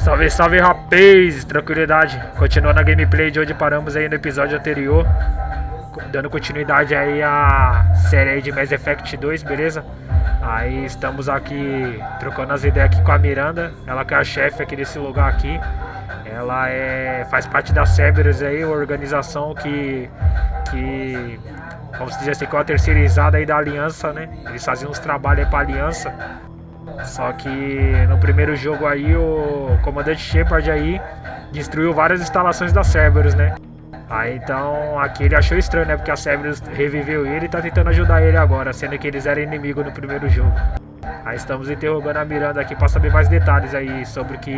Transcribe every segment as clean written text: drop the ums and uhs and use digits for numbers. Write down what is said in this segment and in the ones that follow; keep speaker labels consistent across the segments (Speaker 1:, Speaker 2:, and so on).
Speaker 1: Salve, salve, rapaz! Tranquilidade. Continuando a gameplay de onde paramos aí no episódio anterior, dando continuidade aí à série aí de Mass Effect 2, beleza? Aí estamos aqui trocando as ideias aqui com a Miranda, ela que é a chefe aqui desse lugar aqui. Ela faz parte da Cerberus aí, uma organização que vamos dizer assim, que é uma terceirizada aí da Aliança, né? Eles faziam uns trabalhos aí pra Aliança. Só que no primeiro jogo aí o comandante Shepard aí destruiu várias instalações da Cerberus, né? Aí então aqui ele achou estranho, né? Porque a Cerberus reviveu ele e tá tentando ajudar ele agora, sendo que eles eram inimigos no primeiro jogo. Aí estamos interrogando a Miranda aqui pra saber mais detalhes aí sobre o que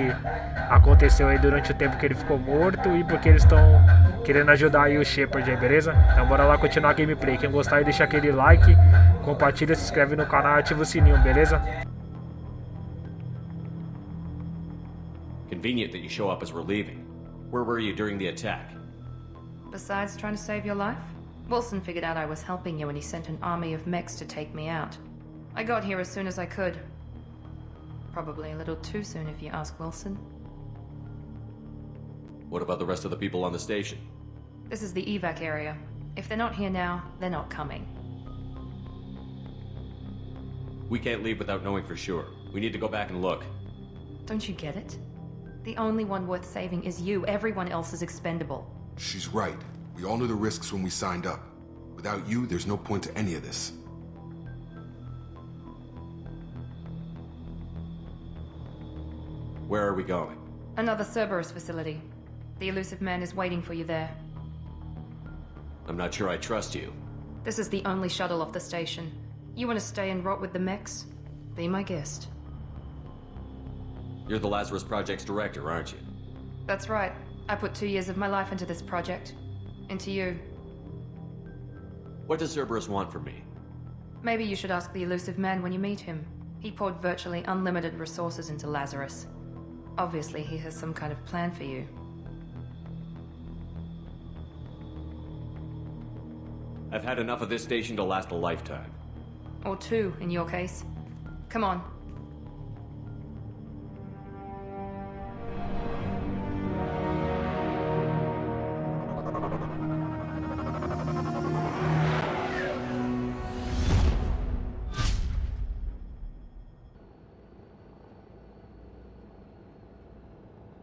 Speaker 1: aconteceu aí durante o tempo que ele ficou morto e porque eles estão querendo ajudar aí o Shepard aí, beleza? Então bora lá continuar a gameplay. Quem gostar aí deixa aquele like, compartilha, se inscreve no canal e ativa o sininho, beleza?
Speaker 2: Convenient that you show up as we're leaving. Where were you during the attack?
Speaker 3: Besides trying to save your life, Wilson figured out I was helping you and he sent an army of mechs to take me out. I got here as soon as I could. Probably a little too soon if you ask Wilson.
Speaker 2: What about the rest of the people on the station?
Speaker 3: This is the evac area. If they're not here now, they're not coming.
Speaker 2: We can't leave without knowing for sure. We need to go back and look.
Speaker 3: Don't you get it? The only one worth saving is you. Everyone else is expendable.
Speaker 4: She's right. We all knew the risks when we signed up. Without you, there's no point to any of this.
Speaker 2: Where are we going?
Speaker 3: Another Cerberus facility. The Illusive man is waiting for you there.
Speaker 2: I'm not sure I trust you.
Speaker 3: This is the only shuttle off the station. You want to stay and rot with the mechs? Be my guest.
Speaker 2: You're the Lazarus Project's director, aren't you?
Speaker 3: That's right. I put 2 years of my life into this project. Into you.
Speaker 2: What does Cerberus want from me?
Speaker 3: Maybe you should ask the Illusive man when you meet him. He poured virtually unlimited resources into Lazarus. Obviously, he has some kind of plan for you.
Speaker 2: I've had enough of this station to last a lifetime.
Speaker 3: Or 2, in your case. Come on.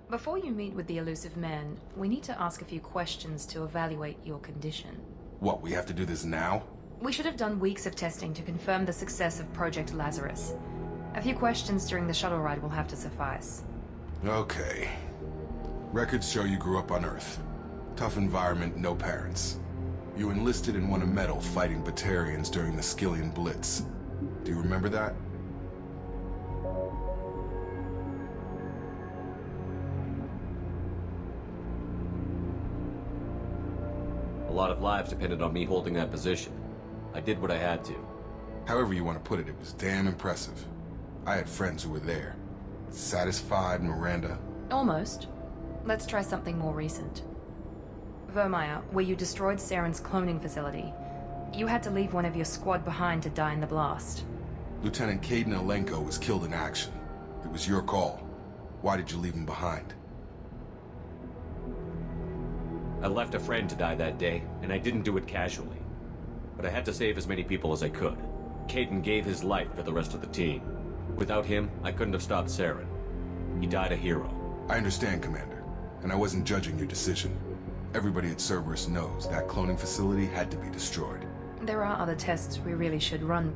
Speaker 3: Before you meet with the Illusive man, we need to ask a few questions to evaluate your condition.
Speaker 4: What, we have to do this now?
Speaker 3: We should have done weeks of testing to confirm the success of Project Lazarus. A few questions during the shuttle ride will have to suffice.
Speaker 4: Okay. Records show you grew up on Earth. Tough environment, no parents. You enlisted and won a medal fighting Batarians during the Skillian Blitz. Do you remember that?
Speaker 2: A lot of lives depended on me holding that position. I did what I had to.
Speaker 4: However you want to put it, it was damn impressive. I had friends who were there. Satisfied, Miranda?
Speaker 3: Almost. Let's try something more recent. Vermeer, where you destroyed Saren's cloning facility. You had to leave one of your squad behind to die in the blast.
Speaker 4: Lieutenant Caden Alenko was killed in action. It was your call. Why did you leave him behind?
Speaker 2: I left a friend to die that day, and I didn't do it casually. But I had to save as many people as I could. Caden gave his life for the rest of the team. Without him, I couldn't have stopped Saren. He died a hero.
Speaker 4: I understand, Commander, and I wasn't judging your decision. Everybody at Cerberus knows that cloning facility had to be destroyed.
Speaker 3: There are other tests we really should run.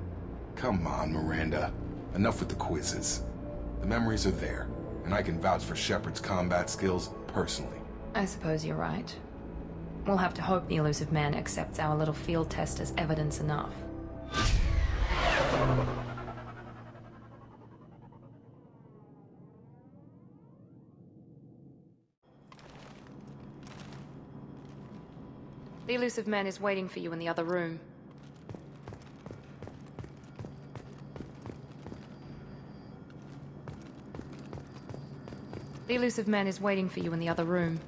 Speaker 4: Come on, Miranda. Enough with the quizzes. The memories are there, and I can vouch for Shepard's combat skills personally.
Speaker 3: I suppose you're right. We'll have to hope the Illusive man accepts our little field test as evidence enough. The Illusive man is waiting for you in the other room. The Illusive man is waiting for you in the other room.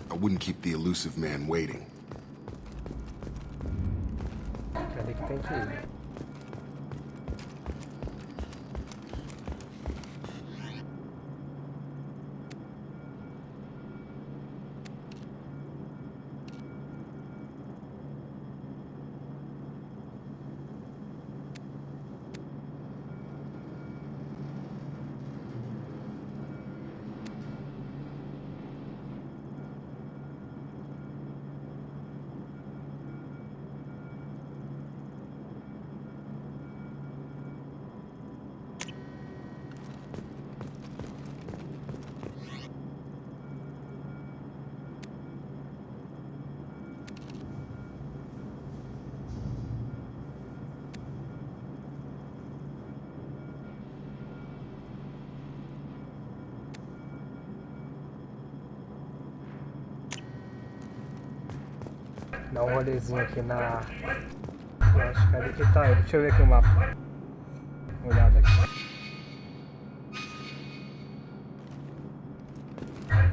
Speaker 4: I wouldn't keep the Illusive man waiting.
Speaker 1: Cadê que tem que ir? Dar um rolezinho aqui na... Eu acho que ali que tá ele. Deixa eu ver aqui o mapa. Uma olhada aqui.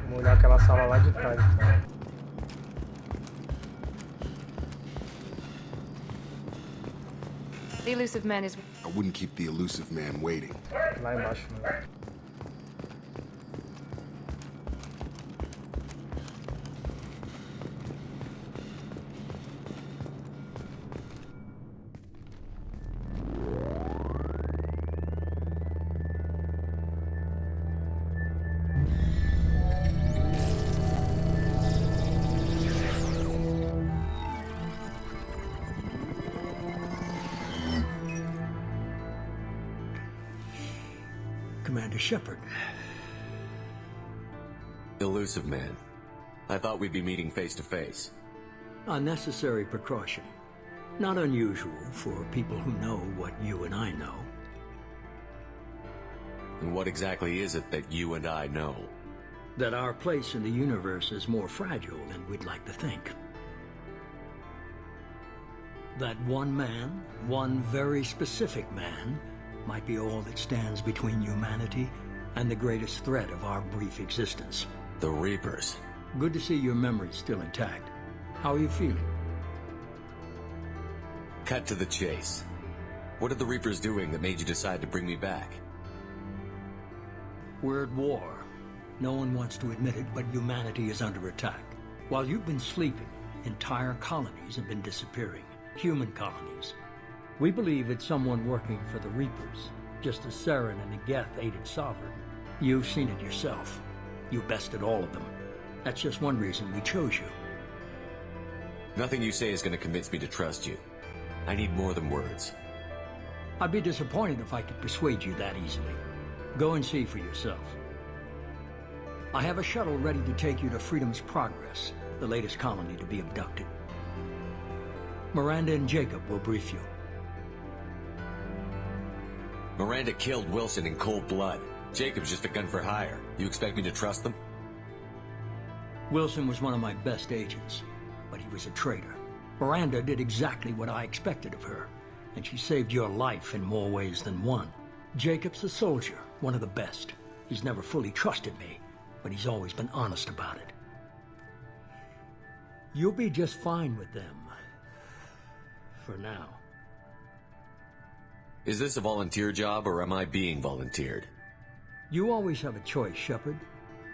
Speaker 1: Vamos olhar aquela sala lá de trás, então.
Speaker 3: The Illusive man is...
Speaker 4: I wouldn't keep the Illusive man waiting.
Speaker 1: Lá embaixo, mano.
Speaker 5: Commander Shepard.
Speaker 2: Illusive man. I thought we'd be meeting face to face.
Speaker 5: A necessary precaution. Not unusual for people who know what you and I know.
Speaker 2: And what exactly is it that you and I know?
Speaker 5: That our place in the universe is more fragile than we'd like to think. That one man, one very specific man, might be all that stands between humanity and the greatest threat of our brief existence.
Speaker 2: The Reapers.
Speaker 5: Good to see your memory's still intact. How are you feeling?
Speaker 2: Cut to the chase. What are the Reapers doing that made you decide to bring me back?
Speaker 5: We're at war. No one wants to admit it, but humanity is under attack. While you've been sleeping, entire colonies have been disappearing. Human colonies. We believe it's someone working for the Reapers, just as Saren and the Geth aided Sovereign. You've seen it yourself. You bested all of them. That's just one reason we chose you.
Speaker 2: Nothing you say is going to convince me to trust you. I need more than words.
Speaker 5: I'd be disappointed if I could persuade you that easily. Go and see for yourself. I have a shuttle ready to take you to Freedom's Progress, the latest colony to be abducted. Miranda and Jacob will brief you.
Speaker 2: Miranda killed Wilson in cold blood. Jacob's just a gun for hire. You expect me to trust them?
Speaker 5: Wilson was one of my best agents, but he was a traitor. Miranda did exactly what I expected of her, and she saved your life in more ways than one. Jacob's a soldier, one of the best. He's never fully trusted me, but he's always been honest about it. You'll be just fine with them. For now.
Speaker 2: Is this a volunteer job, or am I being volunteered?
Speaker 5: You always have a choice, Shepard.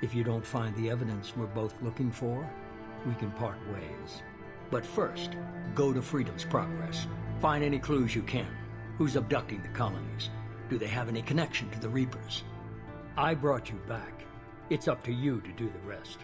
Speaker 5: If you don't find the evidence we're both looking for, we can part ways. But first, go to Freedom's Progress. Find any clues you can. Who's abducting the colonies? Do they have any connection to the Reapers? I brought you back. It's up to you to do the rest.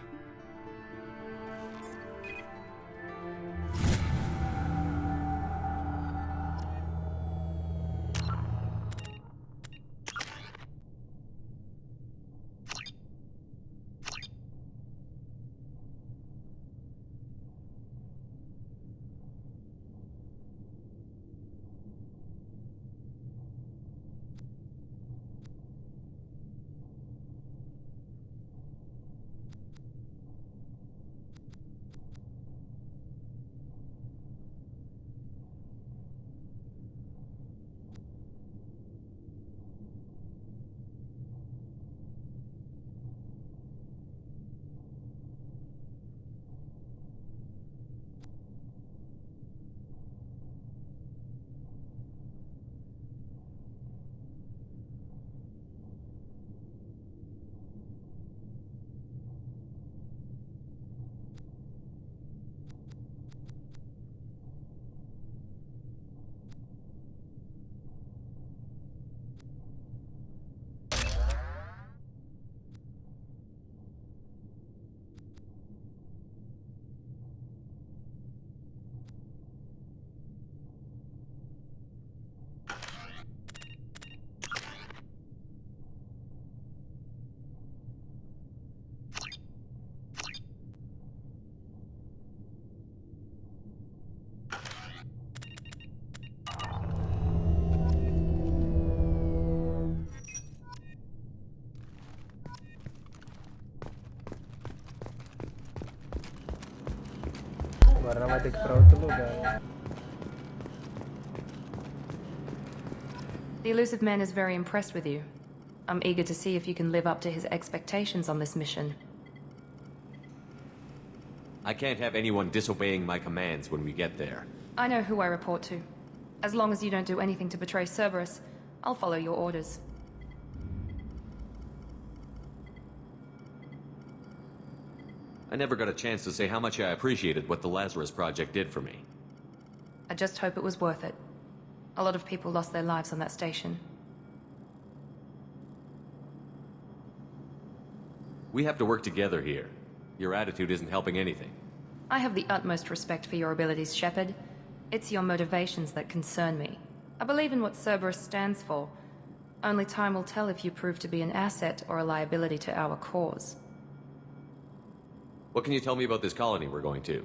Speaker 1: Agora vai ter que ir pra outro lugar.
Speaker 3: The Illusive Man is very impressed with you. I'm eager to see if you can live up to his expectations on this mission.
Speaker 2: I can't have anyone disobeying my commands when we get there.
Speaker 3: I know who I report to. As long as you don't do anything to betray Cerberus, I'll follow your orders.
Speaker 2: I never got a chance to say how much I appreciated what the Lazarus Project did for me.
Speaker 3: I just hope it was worth it. A lot of people lost their lives on that station.
Speaker 2: We have to work together here. Your attitude isn't helping anything.
Speaker 3: I have the utmost respect for your abilities, Shepard. It's your motivations that concern me. I believe in what Cerberus stands for. Only time will tell if you prove to be an asset or a liability to our cause.
Speaker 2: What can you tell me about this colony we're going to?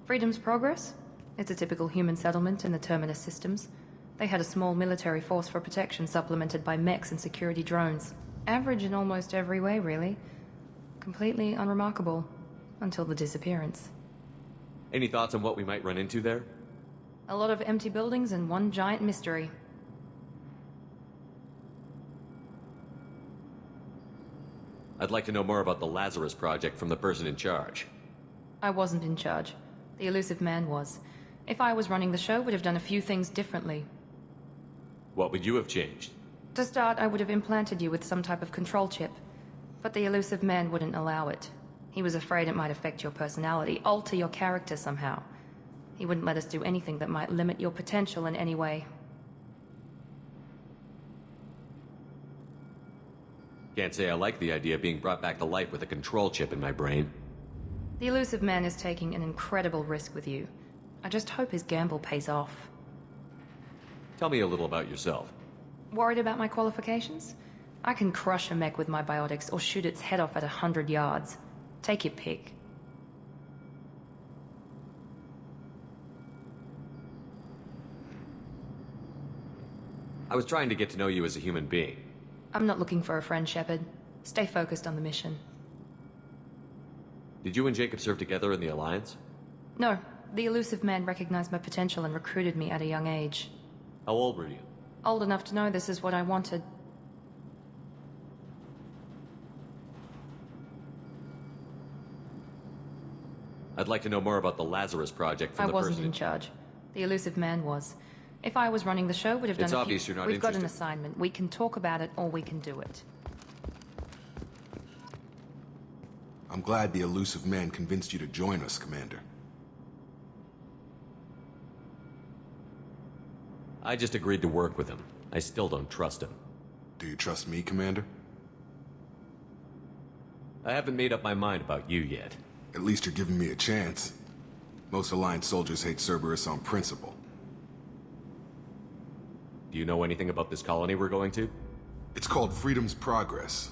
Speaker 3: Freedom's Progress? It's a typical human settlement in the Terminus systems. They had a small military force for protection supplemented by mechs and security drones. Average in almost every way, really. Completely unremarkable. Until the disappearance.
Speaker 2: Any thoughts on what we might run into there?
Speaker 3: A lot of empty buildings and one giant mystery.
Speaker 2: I'd like to know more about the Lazarus Project from the person in charge.
Speaker 3: I wasn't in charge. The Illusive Man was. If I was running the show, would have done a few things differently.
Speaker 2: What would you have changed?
Speaker 3: To start, I would have implanted you with some type of control chip. But the Illusive Man wouldn't allow it. He was afraid it might affect your personality, alter your character somehow. He wouldn't let us do anything that might limit your potential in any way.
Speaker 2: Can't say I like the idea of being brought back to life with a control chip in my brain.
Speaker 3: The Illusive Man is taking an incredible risk with you. I just hope his gamble pays off.
Speaker 2: Tell me a little about yourself.
Speaker 3: Worried about my qualifications? I can crush a mech with my biotics or shoot its head off at 100 yards. Take your pick.
Speaker 2: I was trying to get to know you as a human being.
Speaker 3: I'm not looking for a friend, Shepard. Stay focused on the mission.
Speaker 2: Did you and Jacob serve together in the Alliance?
Speaker 3: No, the Illusive Man recognized my potential and recruited me at a young age.
Speaker 2: How old were you?
Speaker 3: Old enough to know this is what I wanted.
Speaker 2: I'd like to know more about the Lazarus Project from
Speaker 3: I
Speaker 2: the
Speaker 3: wasn't
Speaker 2: person
Speaker 3: in charge. The Illusive Man was. If I was running the show, would have done
Speaker 2: It's obvious you're not
Speaker 3: We've got an
Speaker 2: interested.
Speaker 3: assignment. We can talk about it or we can do it.
Speaker 4: I'm glad the Illusive Man convinced you to join us, Commander.
Speaker 2: I just agreed to work with him. I still don't trust him.
Speaker 4: Do you trust me, Commander?
Speaker 2: I haven't made up my mind about you yet.
Speaker 4: At least you're giving me a chance. Most Alliance soldiers hate Cerberus on principle.
Speaker 2: Do you know anything about this colony we're going to?
Speaker 4: It's called Freedom's Progress.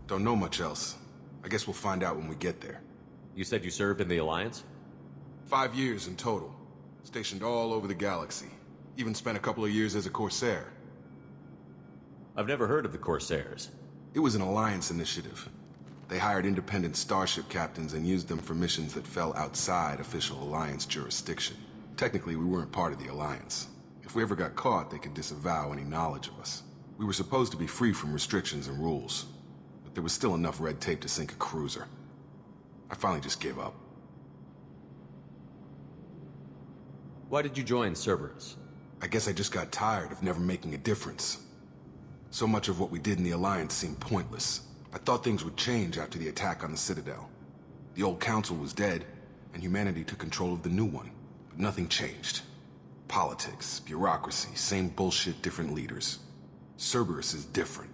Speaker 4: Don't know much else. I guess we'll find out when we get there.
Speaker 2: You said you served in the Alliance?
Speaker 4: 5 years in total. Stationed all over the galaxy. Even spent a couple of years as a Corsair.
Speaker 2: I've never heard of the Corsairs.
Speaker 4: It was an Alliance initiative. They hired independent starship captains and used them for missions that fell outside official Alliance jurisdiction. Technically, we weren't part of the Alliance. If we ever got caught, they could disavow any knowledge of us. We were supposed to be free from restrictions and rules, but there was still enough red tape to sink a cruiser. I finally just gave up.
Speaker 2: Why did you join Cerberus?
Speaker 4: I guess I just got tired of never making a difference. So much of what we did in the Alliance seemed pointless. I thought things would change after the attack on the Citadel. The old council was dead, and humanity took control of the new one. But nothing changed. Politics, bureaucracy, same bullshit, different leaders. Cerberus is different.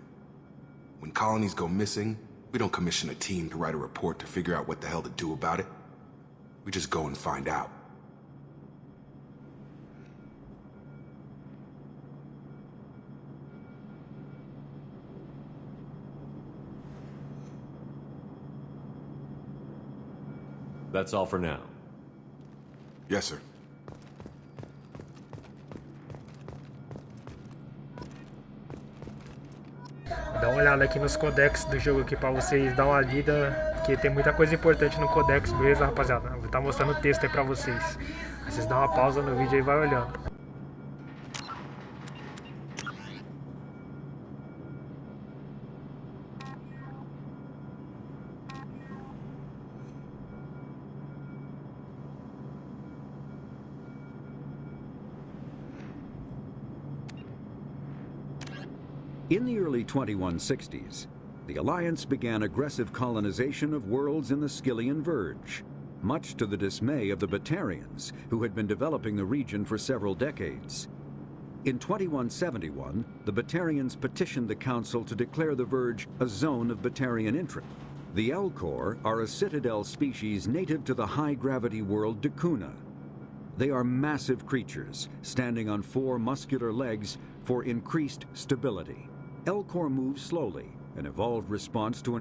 Speaker 4: When colonies go missing, we don't commission a team to write a report to figure out what the hell to do about it. We just go and find out.
Speaker 2: That's all for now.
Speaker 4: Yes, sir.
Speaker 1: Dá uma olhada aqui nos codex do jogo aqui pra vocês dar uma lida, porque tem muita coisa importante no codex, beleza, rapaziada? Eu vou estar mostrando o texto aí pra vocês. Aí vocês dão uma pausa no vídeo e vai olhando.
Speaker 6: In the early 2160s, the Alliance began aggressive colonization of worlds in the Skyllian Verge, much to the dismay of the Batarians, who had been developing the region for several decades. In 2171, the Batarians petitioned the Council to declare the Verge a zone of Batarian interest. The Elcor are a citadel species native to the high-gravity world Dakuna. They are massive creatures, standing on 4 muscular legs for increased stability. Elcor move slowly, an evolved response to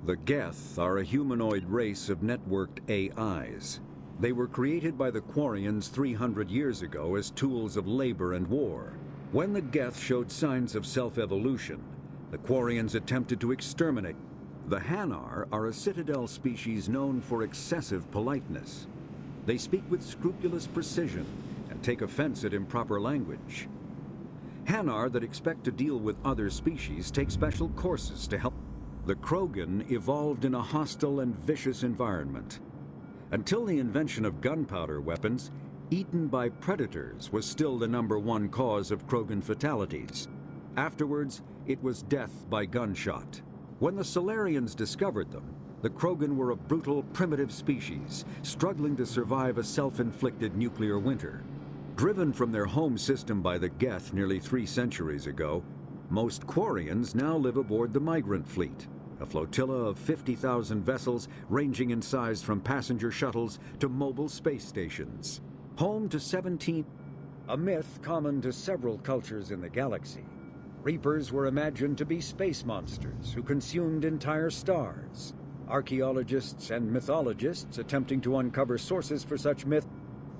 Speaker 6: The Geth are a humanoid race of networked AIs. They were created by the Quarians 300 years ago as tools of labor and war. When the Geth showed signs of self-evolution, the Quarians attempted to exterminate. The Hanar are a citadel species known for excessive politeness. They speak with scrupulous precision and take offense at improper language. Hanar that expect to deal with other species take special courses to help. The Krogan evolved in a hostile and vicious environment. Until the invention of gunpowder weapons, eaten by predators was still the #1 cause of Krogan fatalities. Afterwards, it was death by gunshot. When the Solarians discovered them, the Krogan were a brutal, primitive species, struggling to survive a self-inflicted nuclear winter. Driven from their home system by the Geth nearly 3 centuries ago, most Quarians now live aboard the Migrant Fleet, a flotilla of 50,000 vessels ranging in size from passenger shuttles to mobile space stations. Home to 17... A myth common to several cultures in the galaxy. Reapers were imagined to be space monsters who consumed entire stars. Archaeologists and mythologists attempting to uncover sources for such myth.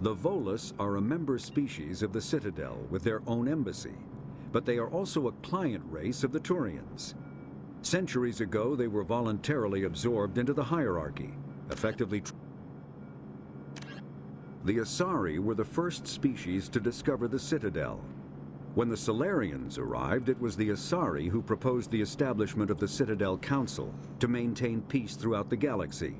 Speaker 6: The Volus are a member species of the Citadel with their own embassy, but they are also a client race of the Turians. Centuries ago, they were voluntarily absorbed into the hierarchy, effectively. The Asari were the first species to discover the Citadel. When the Solarians arrived, it was the Asari who proposed the establishment of the Citadel Council to maintain peace throughout the galaxy.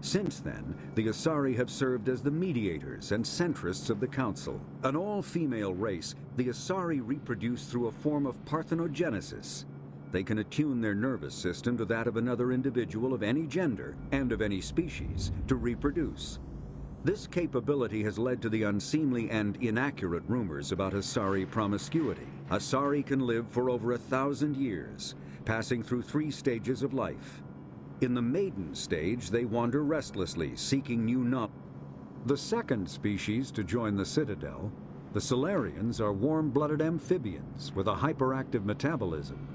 Speaker 6: Since then, the Asari have served as the mediators and centrists of the Council. An all-female race, the Asari reproduce through a form of parthenogenesis. They can attune their nervous system to that of another individual of any gender and of any species to reproduce. This capability has led to the unseemly and inaccurate rumors about Asari promiscuity. Asari can live for over 1,000 years, passing through 3 stages of life. In the maiden stage, they wander restlessly, seeking new knowledge. The second species to join the Citadel, the Solarians, are warm-blooded amphibians with a hyperactive metabolism.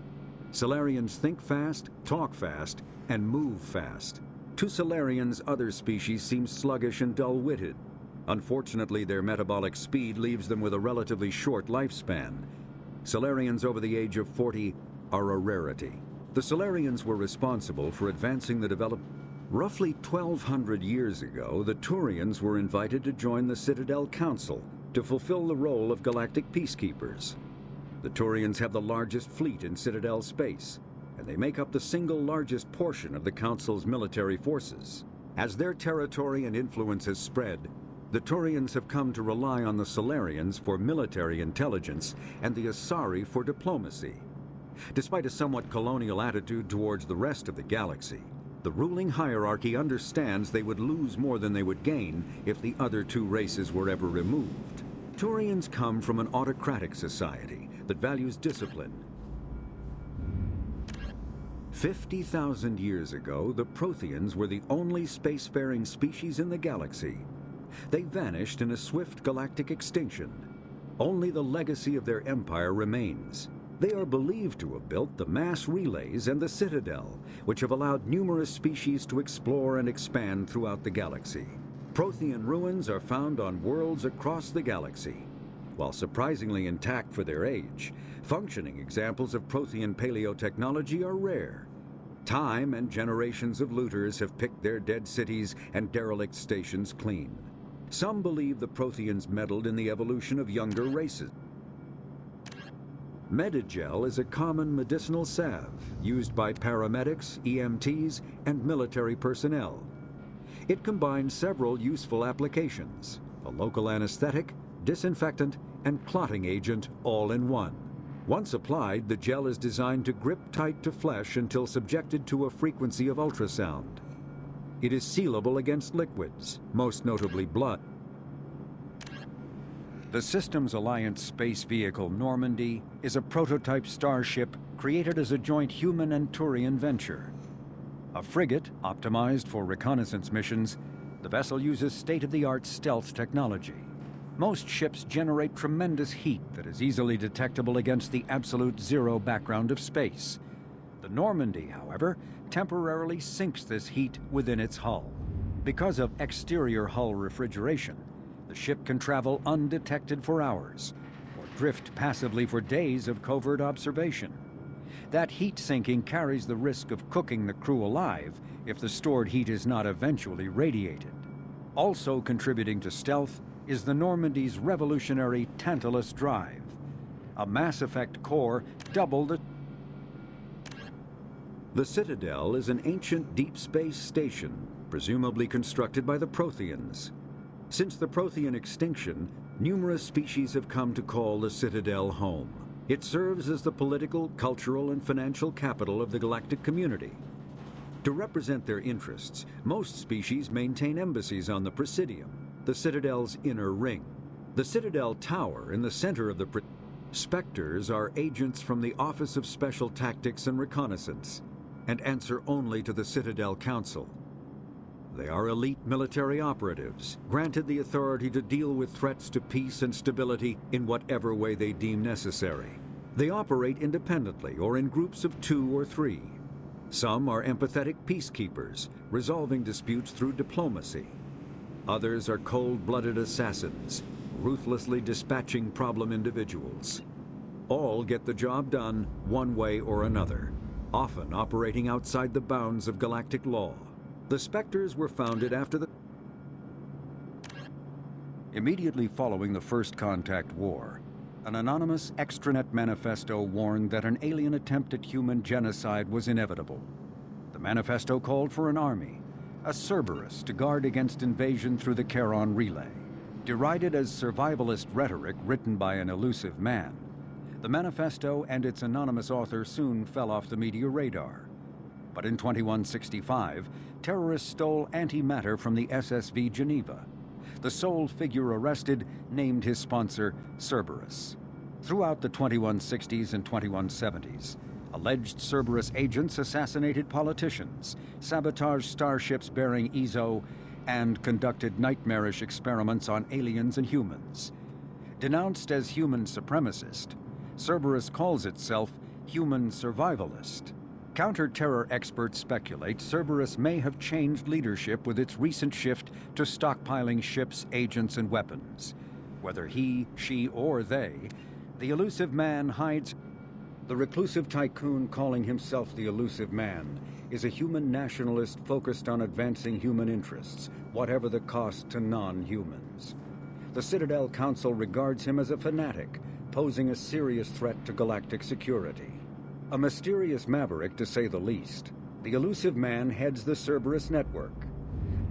Speaker 6: Solarians think fast, talk fast, and move fast. To Solarians, other species seem sluggish and dull-witted. Unfortunately, their metabolic speed leaves them with a relatively short lifespan. Solarians over the age of 40 are a rarity. The Solarians were responsible for advancing the development. Roughly 1,200 years ago, the Turians were invited to join the Citadel Council to fulfill the role of galactic peacekeepers. The Turians have the largest fleet in Citadel space, and they make up the single largest portion of the Council's military forces. As their territory and influence has spread, the Turians have come to rely on the Solarians for military intelligence and the Asari for diplomacy. Despite a somewhat colonial attitude towards the rest of the galaxy, the ruling hierarchy understands they would lose more than they would gain if the other 2 races were ever removed. Turians come from an autocratic society that values discipline. 50,000 years ago, the Protheans were the only spacefaring species in the galaxy. They vanished in a swift galactic extinction. Only the legacy of their empire remains. They are believed to have built the mass relays and the Citadel, which have allowed numerous species to explore and expand throughout the galaxy. Prothean ruins are found on worlds across the galaxy. While surprisingly intact for their age, functioning examples of Prothean paleotechnology are rare. Time and generations of looters have picked their dead cities and derelict stations clean. Some believe the Protheans meddled in the evolution of younger races. Medigel is a common medicinal salve used by paramedics, EMTs, and military personnel. It combines several useful applications: a local anesthetic, disinfectant, and clotting agent all in one. Once applied, the gel is designed to grip tight to flesh until subjected to a frequency of ultrasound. It is sealable against liquids, most notably blood. The Systems Alliance space vehicle Normandy is a prototype starship created as a joint human and Turian venture. A frigate optimized for reconnaissance missions, the vessel uses state-of-the-art stealth technology. Most ships generate tremendous heat that is easily detectable against the absolute zero background of space. The Normandy, however, temporarily sinks this heat within its hull. Because of exterior hull refrigeration, the ship can travel undetected for hours, or drift passively for days of covert observation. That heat sinking carries the risk of cooking the crew alive if the stored heat is not eventually radiated. Also contributing to stealth is the Normandy's revolutionary Tantalus drive. A Mass Effect core double the Citadel is an ancient deep space station, presumably constructed by the Protheans. Since the Prothean extinction, numerous species have come to call the Citadel home. It serves as the political, cultural, and financial capital of the galactic community. To represent their interests, most species maintain embassies on the Presidium, the Citadel's inner ring. The Citadel Tower in the center of the Spectres are agents from the Office of Special Tactics and Reconnaissance, and answer only to the Citadel Council. They are elite military operatives, granted the authority to deal with threats to peace and stability in whatever way they deem necessary. They operate independently or in groups of 2 or 3. Some are empathetic peacekeepers, resolving disputes through diplomacy. Others are cold-blooded assassins, ruthlessly dispatching problem individuals. All get the job done one way or another, often operating outside the bounds of galactic law. The Spectres were founded after the... Immediately following the First Contact War, an anonymous extranet manifesto warned that an alien attempt at human genocide was inevitable. The manifesto called for an army, a Cerberus, to guard against invasion through the Charon Relay. Derided as survivalist rhetoric written by an elusive man, the manifesto and its anonymous author soon fell off the media radar. But in 2165, terrorists stole antimatter from the SSV Geneva. The sole figure arrested named his sponsor Cerberus. Throughout the 2160s and 2170s, alleged Cerberus agents assassinated politicians, sabotaged starships bearing EZO, and conducted nightmarish experiments on aliens and humans. Denounced as human supremacist, Cerberus calls itself human survivalist. Counter-terror experts speculate Cerberus may have changed leadership with its recent shift to stockpiling ships, agents, and weapons. Whether he, she, or they, the Illusive Man hides. The reclusive tycoon calling himself the Illusive Man is a human nationalist focused on advancing human interests, whatever the cost to non-humans. The Citadel Council regards him as a fanatic, posing a serious threat to galactic security. A mysterious maverick, to say the least, the Illusive Man heads the Cerberus network.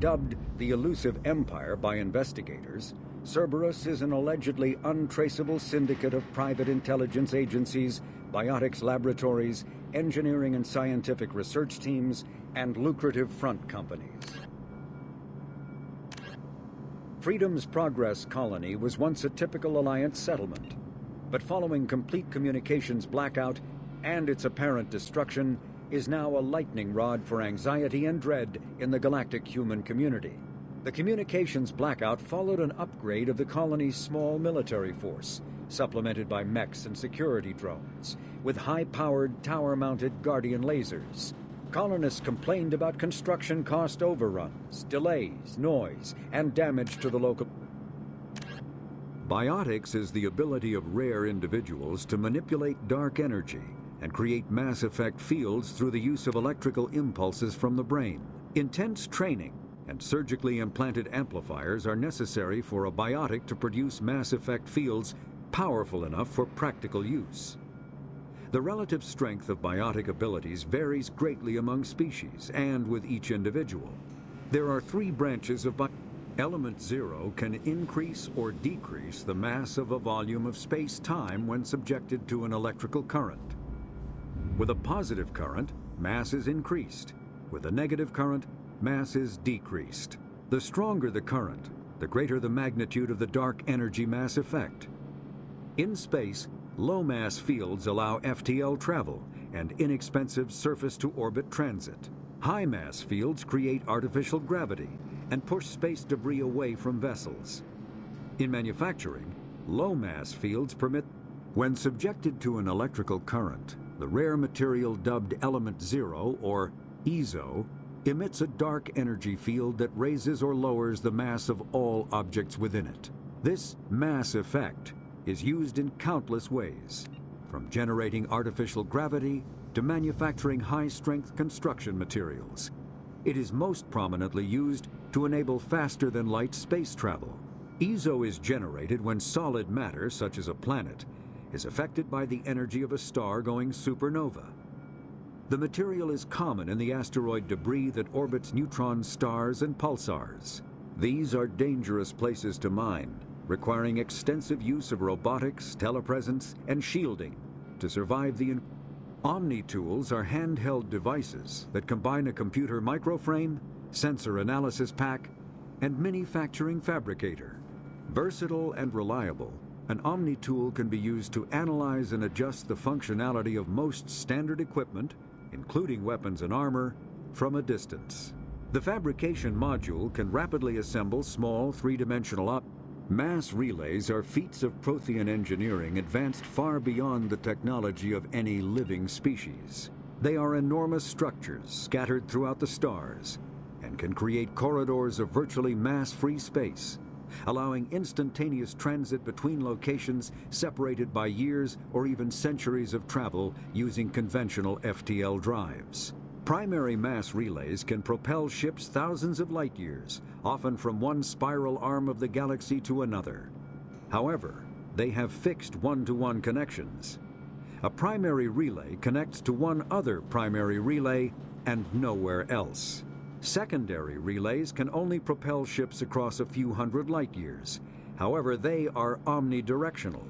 Speaker 6: Dubbed the Illusive Empire by investigators, Cerberus is an allegedly untraceable syndicate of private intelligence agencies, biotics laboratories, engineering and scientific research teams, and lucrative front companies. Freedom's Progress colony was once a typical Alliance settlement, but following complete communications blackout and its apparent destruction, is now a lightning rod for anxiety and dread in the galactic human community. The communications blackout followed an upgrade of the colony's small military force, supplemented by mechs and security drones, with high-powered, tower-mounted Guardian lasers. Colonists complained about construction cost overruns, delays, noise, and damage to the local... Biotics is the ability of rare individuals to manipulate dark energy and create mass effect fields through the use of electrical impulses from the brain. Intense training and surgically implanted amplifiers are necessary for a biotic to produce mass effect fields powerful enough for practical use. The relative strength of biotic abilities varies greatly among species and with each individual. There are 3 branches of Element 0 can increase or decrease the mass of a volume of space-time when subjected to an electrical current. With a positive current, mass is increased. With a negative current, mass is decreased. The stronger the current, the greater the magnitude of the dark energy mass effect. In space, low-mass fields allow FTL travel and inexpensive surface-to-orbit transit. High-mass fields create artificial gravity and push space debris away from vessels. In manufacturing, low-mass fields permit. When subjected to an electrical current, the rare material dubbed Element 0, or ESO, emits a dark energy field that raises or lowers the mass of all objects within it. This mass effect is used in countless ways, from generating artificial gravity to manufacturing high-strength construction materials. It is most prominently used to enable faster-than-light space travel. ESO is generated when solid matter, such as a planet, is affected by the energy of a star going supernova. The material is common in the asteroid debris that orbits neutron stars and pulsars. These are dangerous places to mine, requiring extensive use of robotics, telepresence, and shielding to survive the Omni-tools are handheld devices that combine a computer microframe, sensor analysis pack, and manufacturing fabricator. Versatile and reliable, an Omni-tool can be used to analyze and adjust the functionality of most standard equipment, including weapons and armor, from a distance. The fabrication module can rapidly assemble small three-dimensional Mass relays are feats of Prothean engineering advanced far beyond the technology of any living species. They are enormous structures scattered throughout the stars and can create corridors of virtually mass-free space, allowing instantaneous transit between locations separated by years or even centuries of travel using conventional FTL drives. Primary mass relays can propel ships thousands of light years, often from one spiral arm of the galaxy to another. However, they have fixed one-to-one connections. A primary relay connects to one other primary relay and nowhere else. Secondary relays can only propel ships across a few hundred light years. However, they are omnidirectional.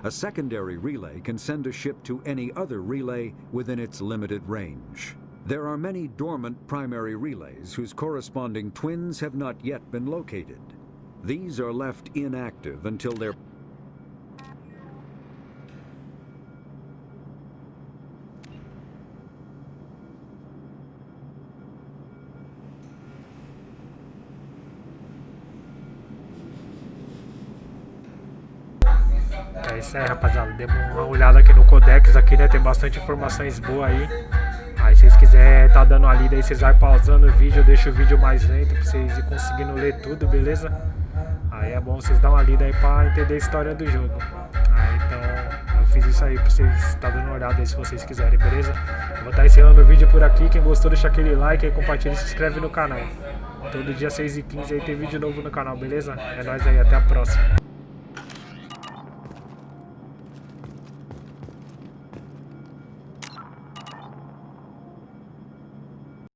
Speaker 6: A secondary relay can send a ship to any other relay within its limited range. There are many dormant primary relays whose corresponding twins have not yet been located. These are left inactive until their
Speaker 1: É isso aí, rapaziada. Demos uma olhada aqui no codex aqui, né? Tem bastante informações boas aí. Aí se vocês quiserem tá dando uma lida aí, vocês vai pausando o vídeo, eu deixo o vídeo mais lento pra vocês ir conseguindo ler tudo, beleza? Aí é bom vocês dar uma lida aí pra entender a história do jogo. Aí então eu fiz isso aí pra vocês tá dando uma olhada aí se vocês quiserem, beleza? Eu vou estar encerrando o vídeo por aqui. Quem gostou deixa aquele like aí, compartilha e se inscreve no canal. Todo dia 6h15 aí tem vídeo novo no canal, beleza? É nóis aí, até a próxima.